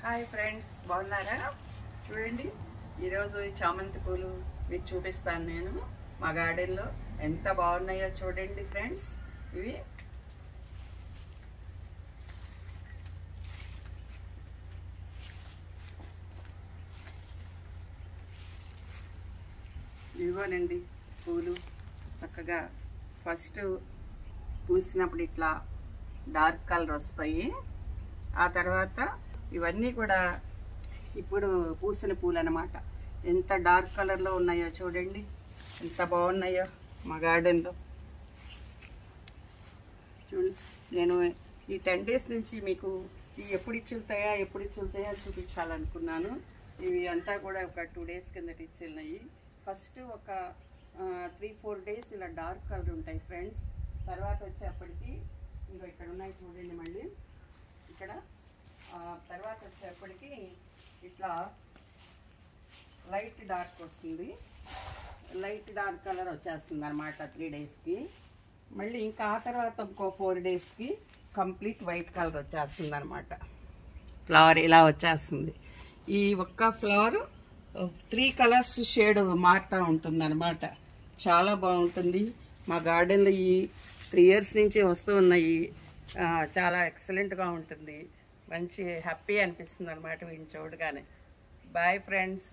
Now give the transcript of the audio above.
Hi friends, బాగున్నారా? చూడండి, ఈరోజు ఈ చామంతి పూలు మీకు చూపిస్తాను. నేను మా గార్డెన్లో ఎంత బాగున్నాయో చూడండి ఫ్రెండ్స్. ఇవి ఇదిగోనండి పూలు. చక్కగా ఫస్ట్ పూసినప్పుడు ఇట్లా డార్క్ కలర్ వస్తాయి. ఆ తర్వాత ఇవన్నీ కూడా ఇప్పుడు పూసిన పూలు అన్నమాట. ఎంత డార్క్ కలర్లో ఉన్నాయో చూడండి, ఎంత బాగున్నాయో మా గార్డెన్లో. చూడండి, నేను ఈ 10 days నుంచి మీకు ఇవి ఎప్పుడు ఇచ్చులుతాయా చూపించాలనుకున్నాను. ఇవి అంతా కూడా ఒక 2 days కిందట ఇచ్చిన్నాయి. ఫస్ట్ ఒక 3-4 days ఇలా డార్క్ కలర్ ఉంటాయి ఫ్రెండ్స్. తర్వాత వచ్చేప్పటికి ఇంకా ఇక్కడ ఉన్నాయి చూడండి, మళ్ళీ ఇక్కడ తర్వాత వచ్చేప్పటికి ఇట్లా లైట్ డార్క్ వస్తుంది. లైట్ డార్క్ కలర్ వచ్చేస్తుంది అనమాట 3 daysకి. మళ్ళీ ఇంకా ఆ తర్వాత ఇంకో 4 daysకి కంప్లీట్ వైట్ కలర్ వచ్చేస్తుంది అనమాట. ఫ్లవర్ ఇలా వచ్చేస్తుంది. ఈ ఒక్క ఫ్లవర్ 3 colors షేడ్ మారుతూ ఉంటుంది అనమాట. చాలా బాగుంటుంది. మా గార్డెన్లో ఈ 3 years నుంచి వస్తూ ఉన్నాయి. చాలా ఎక్సలెంట్గా ఉంటుంది. మంచి హ్యాపీ అనిపిస్తుంది అనమాట వీటిని చూడగానే. Boy friends.